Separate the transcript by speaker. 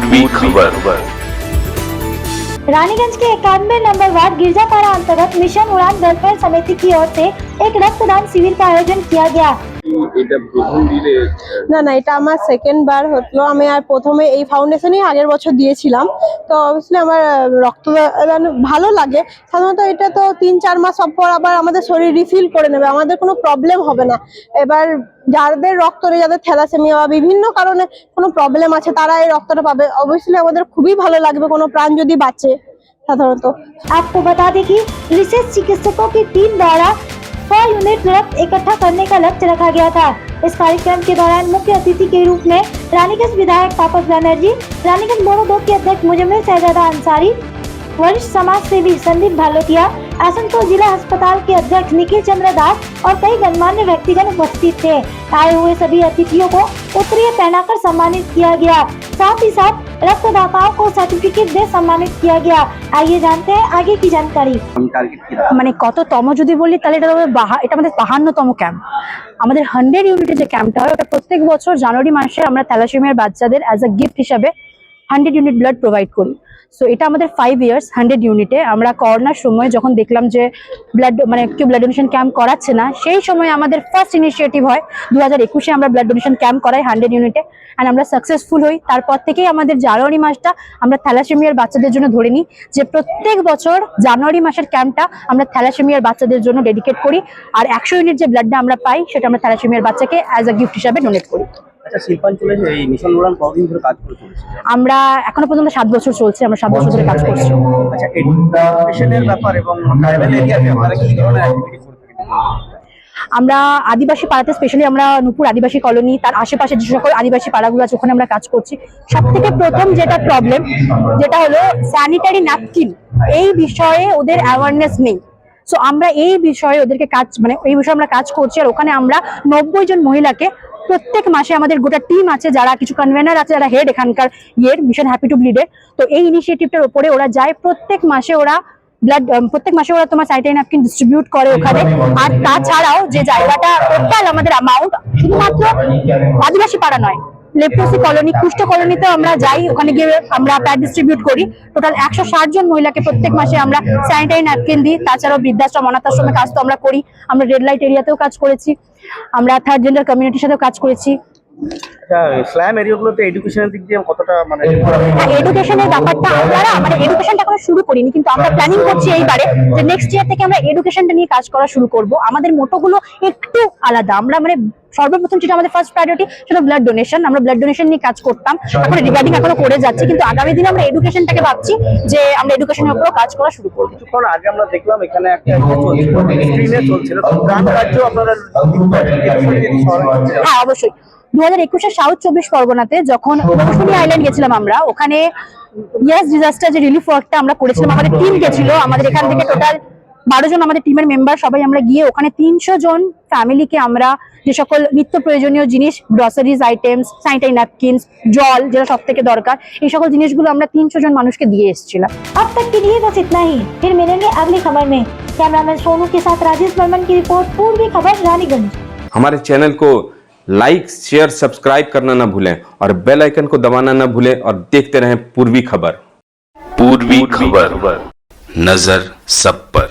Speaker 1: पूर्वी खबर।
Speaker 2: रानीगंज के 91 नंबर वार्ड गिरजापाड़ा अंतर्गत मिशन उड़ान वेलफेयर समिति की ओर से एक रक्तदान शिविर का आयोजन किया गया।
Speaker 3: না না, এটা আমার সেকেন্ড বার হলো। আমি আর প্রথমে এই ফাউন্ডেশনই আগের বছর দিয়েছিলাম। তো অবভিয়াসলি আমার রক্তদান ভালো লাগে। সাধারণত এটা তো 3-4 মাস পর আবার আমাদের শরীর রিফিল করে নেবে, আমাদের কোনো প্রবলেম হবে না। এবার যাদের রক্তরে যাদের থ্যালাসেমিয়া বা বিভিন্ন কারণে কোনো প্রবলেম আছে তারা এই রক্তটা পাবে। অবভিয়াসলি আমাদের খুবই ভালো লাগবে কোনো প্রাণ যদি বাঁচে। সাধারণত
Speaker 2: आपको बता दें कि विशेष चिकित्सकों की टीम द्वारा 100 यूनिट रक्त इकट्ठा करने का लक्ष्य रखा गया था। इस कार्यक्रम के दौरान मुख्य अतिथि के रूप में रानीगंज विधायक तापस बनर्जी, रानीगंज बोरो 2 के अध्यक्ष मुजम्मिल शहजादा अंसारी, वरिष्ठ समाज सेवी संदीप भालोटिया, आसनसोल जिला अस्पताल के अध्यक्ष निखिल चंद्र दास और कई गणमान्य व्यक्तिगण उपस्थित थे। आए हुए सभी अतिथियों को उत्तरीय पहनाकर सम्मानित किया गया। साथ ही साथ रक्तदाताओं को सर्टिफिकेट दे सम्मानित किया गया। आइए जानते हैं आगे की जानकारी।
Speaker 4: মানে কততম যদি বলি তাহলে এটা আমাদের 52তম ক্যাম্প। আমাদের 100 ইউনিটের যে ক্যাম্পটা হয় ওটা প্রত্যেক বছর জানুয়ারি মাসে আমরা থ্যালাসেমিয়ার বাচ্চাদের অ্যাজ আ গিফট হিসাবে 100 ইউনিট ব্লাড প্রোভাইড করি। সো এটা আমাদের 5 ইয়ার্স 100 ইউনিটে। আমরা করোনার সময় যখন দেখলাম যে কেউ ব্লাড ডোনেশন ক্যাম্প করাচ্ছে না, সেই সময় আমাদের ফার্স্ট ইনিশিয়েটিভ হয় 2021-এ আমরা ব্লাড ডোনেশন ক্যাম্প করাই 100 ইউনিটে অ্যান্ড আমরা সাকসেসফুল হই। তারপর থেকেই আমাদের জানুয়ারি মাসটা আমরা থ্যালাসেমিয়ার বাচ্চাদের জন্য ধরে নিই যে প্রত্যেক বছর জানুয়ারি মাসের ক্যাম্পটা আমরা থ্যালাসেমিয়ার বাচ্চাদের জন্য ডেডিকেট করি। আর 100 ইউনিট যে ব্লাডটা আমরা পাই সেটা আমরা থ্যালাসেমিয়ার বাচ্চাকে অ্যাজ আ গিফট হিসাবে ডোনেট করি।
Speaker 5: আচ্ছা, শিল্পাঞ্চলে এই মিশন উড়ান কতদিন ধরে কাজ করে চলেছে?
Speaker 4: আমরা এখনো পর্যন্ত 7 বছর চলছে, আমরা 7 বছর ধরে কাজ করছি।
Speaker 5: আচ্ছা, এডুকেশনের ব্যাপার এবং ট্রাইবাল এরিয়াতে আপনারা কি ধরনের অ্যাক্টিভিটি করে থাকেন?
Speaker 4: আমরা আদিবাসী পাড়াতে, স্পেশালি আমরা নূপুর আদিবাসী কলোনি তার আশেপাশে যে সকল আদিবাসী পাড়াগুলো আছে ওখানে আমরা কাজ করছি। সব থেকে প্রথম যেটা প্রবলেম যেটা হলো স্যানিটারি ন্যাপকিন, এই বিষয়ে ওদের অ্যাওয়ারনেস নেই। সো আমরা এই বিষয়ে ওদেরকে এই বিষয়ে আমরা কাজ করছি। আর ওখানে আমরা 90 জন মহিলাকে প্রত্যেক মাসে, আমাদের গোটা টিম আছে, যারা কিছু কনভেনার আছে, যারা হেড এখানকার মিশন হ্যাপি টু ব্লিডের। তো এই ইনিশিয়েটিভটার উপরে ওরা যায়, প্রত্যেক মাসে ওরা তোমার স্যানিটারি ন্যাপকিন ডিস্ট্রিবিউট করে ওখানে। আর তাছাড়াও যে জায়গাটা টোটাল আমাদের অ্যামাউন্ট শুধুমাত্র আদিবাসী পাড়া নয়, লেপ্রোসি কলোনি, কুষ্ঠ কলোনিতেও আমরা যাই, ওখানে গিয়ে আমরা প্যাড ডিস্ট্রিবিউট করি। টোটাল 160 জন মহিলাকে প্রত্যেক মাসে আমরা স্যানিটারি ন্যাপকিন দিই। তাছাড়াও বৃদ্ধাশ্রম, অনাথ আশ্রমে কাজ তো আমরা করি, আমরা রেড লাইট এরিয়াতেও কাজ করেছি, আমরা থার্ড জেন্ডার কমিউনিটির সাথেও কাজ করেছি।
Speaker 5: আচ্ছা, স্ল্যাম এরিয়াগুলোতে এডুকেশনের দিক দিয়ে কতটা
Speaker 4: এডুকেশনের ব্যাপারটা আমরা এডুকেশনটা এখনো শুরু করিনি, কিন্তু আমরা প্ল্যানিং করছি এইবারে যে নেক্সট ইয়ার থেকে আমরা এডুকেশনটা নিয়ে কাজ করা শুরু করব। আমাদের মোটোগুলো একটু আলাদা। আমরা সর্বপ্রথম যেটা আমাদের ফার্স্ট প্রায়োরিটি সেটা ব্লাড ডোনেশন। আমরা ব্লাড ডোনেশন নিয়ে কাজ করতাম, এখন রিগার্ডিং এখনো করে যাচ্ছি, কিন্তু আগামী দিনে আমরা এডুকেশনটাকে ভাবছি যে আমরা এডুকেশনের উপর কাজ করা শুরু করব।
Speaker 5: কিছুক্ষণ আগে আমরা দেখলাম এখানে একটা স্ক্রিনে চলছিল, তো গ্রাম রাজ্য আপনারা
Speaker 4: হ্যাঁ অবশ্যই। 2021-এ সাউথ 24 পরগনাতে যখন মৌসুমী আইল্যান্ড গেছিলাম আমরা, ওখানে ডিজাস্টার যে রিলিফ ওয়ার্কটা আমরা করেছিলাম, আমাদের টিম গেছিল, আমাদের এখান থেকে টোটাল 12 জন আমাদের টিমের মেম্বার, সবাই আমরা গিয়ে ওখানে 300 জন ফ্যামিলিকে আমরা যে সকল নিত্য প্রয়োজনীয় জিনিস, গ্রসারিজ আইটেমস, স্যানিটারি ন্যাপকিনস, জল যেটা সব থেকে দরকার, এই সকল জিনিসগুলো আমরা 300 জন মানুষকে দিয়ে এসেছিলাম।
Speaker 2: अब तक के लिए बस इतना ही, फिर मिलेंगे अगली खबर में। कैमरामैन सोनू के साथ राजेश बर्मन की रिपोर्ट, पूर्वी खबर, रानीगंज।
Speaker 1: हमारे चैनल को लाइक, शेयर, सब्सक्राइब करना ना भूलें और बेल आइकन को दबाना ना भूलें और देखते रहें पूर्वी खबर। पूर्वी खबर, नजर सब पर।